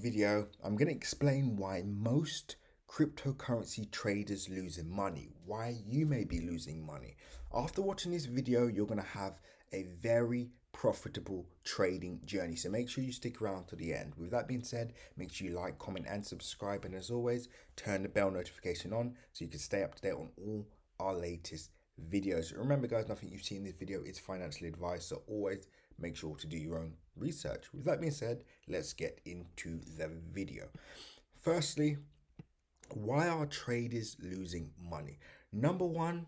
Video, I'm going to explain why most cryptocurrency traders losing money, why you may be losing money. After watching this video, you're going to have a very profitable trading journey. So make sure you stick around to the end. With that being said, make sure you like, comment, and subscribe. And as always, turn the bell notification on so you can stay up to date on all our latest videos. Remember, guys, nothing you see in this video is financial advice. So always make sure to do your own research. With that being said, let's get into the video. Firstly, why are traders losing money? Number one,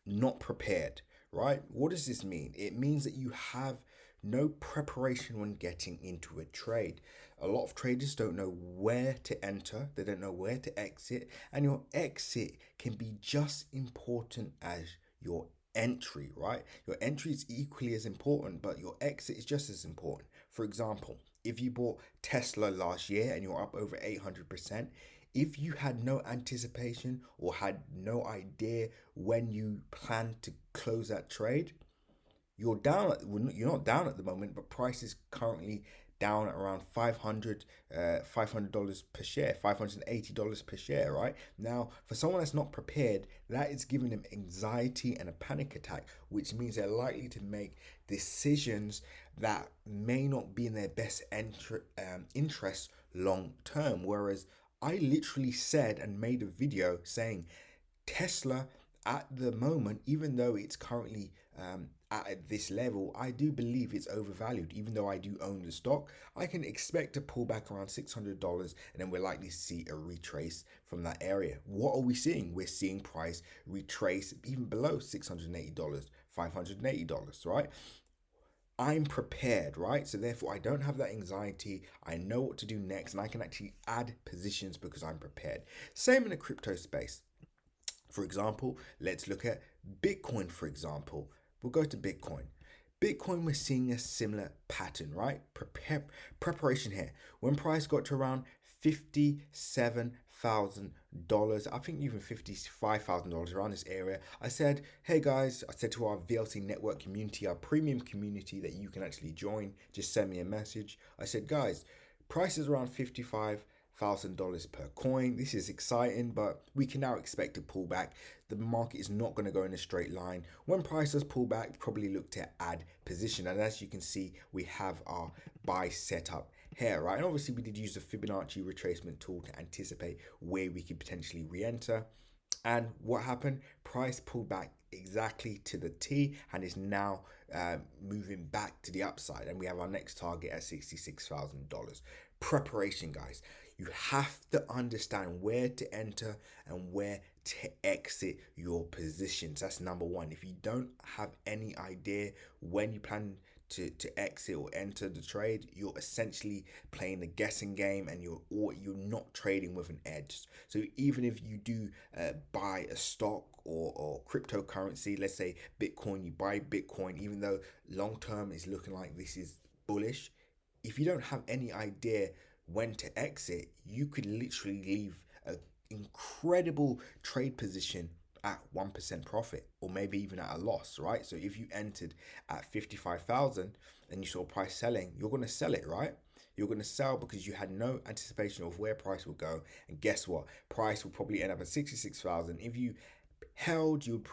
not prepared, right? What does this mean? It means that you have no preparation when getting into a trade. A lot of traders don't know where to enter, they don't know where to exit, and your exit can be just important as your entry, right? Your entry is equally as important, but your exit is just as important. For example, if you bought Tesla last year and you're up over 800%, if you had no anticipation or had no idea when you plan to close that trade, you're not down at the moment, but price is currently down at around $500 per share, $580 per share, right? Now, for someone that's not prepared, that is giving them anxiety and a panic attack, which means they're likely to make decisions that may not be in their best interest long term. Whereas I literally said and made a video saying Tesla at the moment, even though it's currently at this level, I do believe it's overvalued. Even though I do own the stock, I can expect a pullback around $600, and then we're likely to see a retrace from that area. What are we seeing? We're seeing price retrace even below $680, $580, right? I'm prepared, right? So therefore, I don't have that anxiety. I know what to do next, and I can actually add positions because I'm prepared. Same in the crypto space. For example, let's look at Bitcoin, for example. We'll go to Bitcoin. Bitcoin, we're seeing a similar pattern, right? Preparation here. When price got to around $57,000, I think even $55,000 around this area, I said, hey guys, I said to our VLC network community, our premium community that you can actually join, just send me a message. I said, guys, price is around $55,000 per coin. This is exciting, but we can now expect a pullback. The market is not going to go in a straight line. When prices pull back, probably look to add position. And as you can see, we have our buy setup here, right? And obviously we did use the Fibonacci retracement tool to anticipate where we could potentially re-enter. And what happened? Price pulled back exactly to the T and is now moving back to the upside. And we have our next target at $66,000. Preparation, guys. You have to understand where to enter and where to exit your positions. That's number one. If you don't have any idea when you plan to exit or enter the trade, you're essentially playing a guessing game, and you're not trading with an edge. So even if you do buy a stock or cryptocurrency, let's say Bitcoin, you buy Bitcoin, even though long term is looking like this is bullish, if you don't have any idea when to exit, you could literally leave an incredible trade position at 1% profit, or maybe even at a loss, right? So if you entered at 55,000 and you saw price selling, you're going to sell it, right? You're going to sell because you had no anticipation of where price will go. And guess what? Price will probably end up at 66,000. If you held, you'd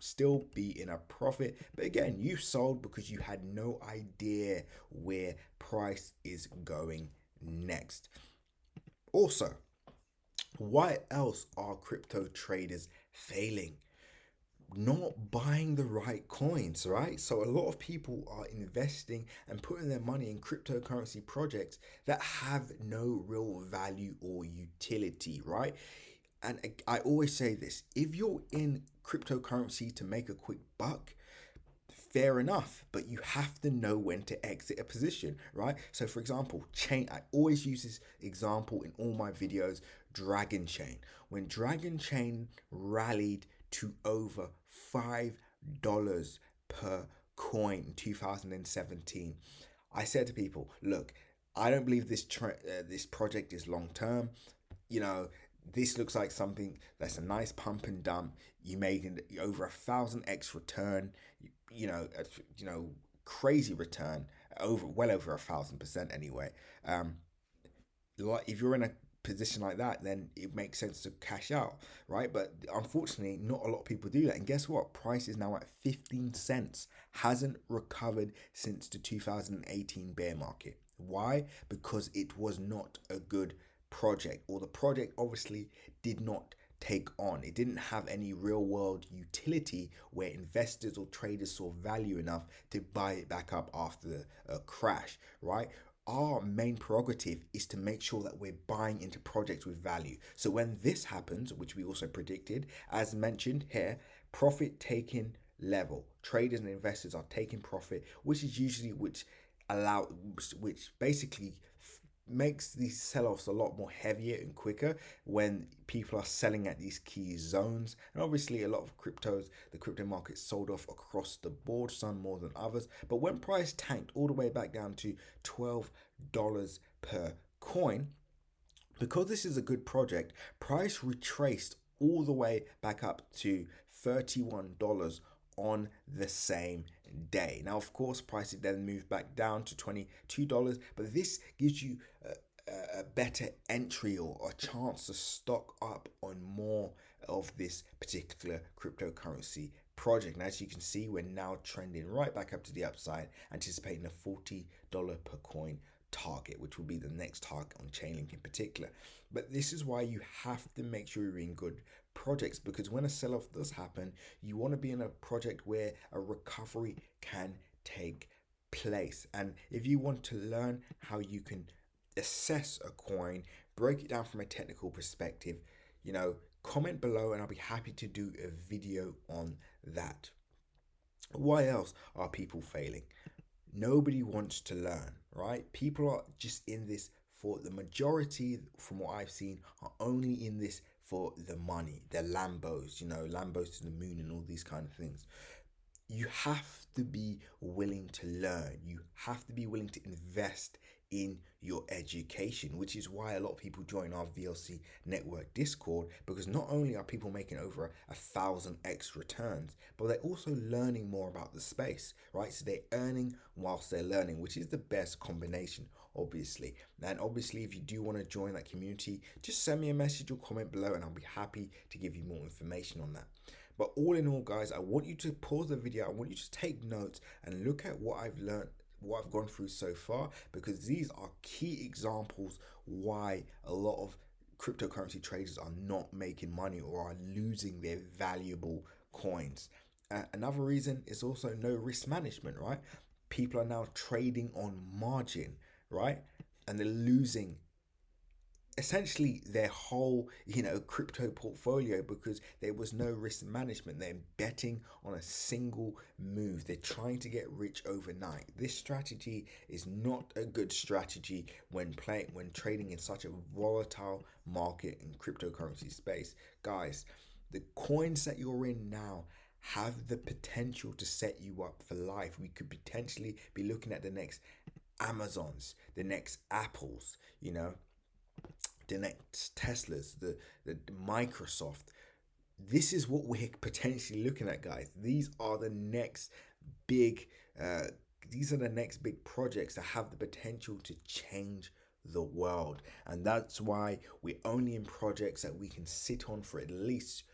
still be in a profit. But again, you sold because you had no idea where price is going next. Also, why else are crypto traders failing? Not buying the right coins, right? So a lot of people are investing and putting their money in cryptocurrency projects that have no real value or utility, right? And I always say this, if you're in cryptocurrency to make a quick buck, fair enough, but you have to know when to exit a position, right? So for example, chain, I always use this example in all my videos, Dragon Chain. When Dragon Chain rallied to over $5 per coin in 2017, I said to people, look, I don't believe this project is long term. You know, this looks like something that's a nice pump and dump. You make over 1,000x return. Crazy return, well over 1,000% anyway. like if you're in a position like that, then it makes sense to cash out, right? But unfortunately, not a lot of people do that. And guess what? Price is now at 15 cents. Hasn't recovered since the 2018 bear market. Why? Because it was not a good project, or the project obviously did not take on. It didn't have any real world utility where investors or traders saw value enough to buy it back up after a crash, right? Our main prerogative is to make sure that we're buying into projects with value. So when this happens, which we also predicted, as mentioned here, profit taking level. Traders and investors are taking profit, which is usually which basically makes these sell-offs a lot more heavier and quicker when people are selling at these key zones. And obviously a lot of the crypto market sold off across the board, some more than others. But when price tanked all the way back down to $12 per coin, because this is a good project, price retraced all the way back up to $31 on the same day. Now, of course, price then moved back down to $22, but this gives you a better entry or a chance to stock up on more of this particular cryptocurrency project. And as you can see, we're now trending right back up to the upside, anticipating a $40 per coin target, which will be the next target on Chainlink in particular. But this is why you have to make sure you're in good projects, because when a sell-off does happen, you want to be in a project where a recovery can take place. And if you want to learn how you can assess a coin, break it down from a technical perspective, comment below and I'll be happy to do a video on that. Why else are people failing? Nobody wants to learn, right? People are just in this for the majority, from what I've seen, are only in this for the money, the Lambos, Lambos to the moon and all these kind of things. You have to be willing to learn. You have to be willing to invest in your education, which is why a lot of people join our VLC network Discord, because not only are people making over 1,000x returns, but they're also learning more about the space, right? So they're earning whilst they're learning, which is the best combination, obviously. And obviously, if you do want to join that community, just send me a message or comment below and I'll be happy to give you more information on that. But all in all, guys, I want you to pause the video. I want you to take notes and look at what I've learned, what I've gone through so far, because these are key examples why a lot of cryptocurrency traders are not making money or are losing their valuable coins. Another reason is also no risk management, right? People are now trading on margin, right? And they're losing essentially their whole crypto portfolio because there was no risk management. They're betting on a single move. They're trying to get rich overnight. This strategy is not a good strategy when trading in such a volatile market in cryptocurrency space. Guys, the coins that you're in now have the potential to set you up for life. We could potentially be looking at the next Amazons, the next Apples, the next Teslas, the Microsoft. This is what we're potentially looking at, guys. These are the next big projects that have the potential to change the world. And that's why we're only in projects that we can sit on for at least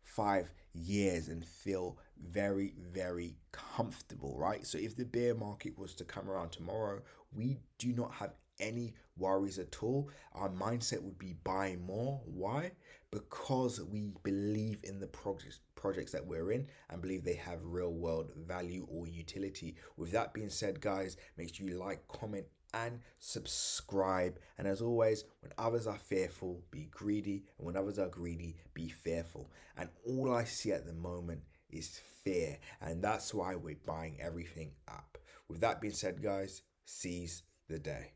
5 years and feel very, very comfortable, right? So if the bear market was to come around tomorrow, we do not have any worries at all. Our mindset would be buying more. Why? Because we believe in the projects that we're in and believe they have real world value or utility. With that being said, guys, make sure you like, comment, and subscribe. And as always, when others are fearful, be greedy, and when others are greedy, be fearful. And all I see at the moment is fear, and that's why we're buying everything up. With that being said, guys, seize the day.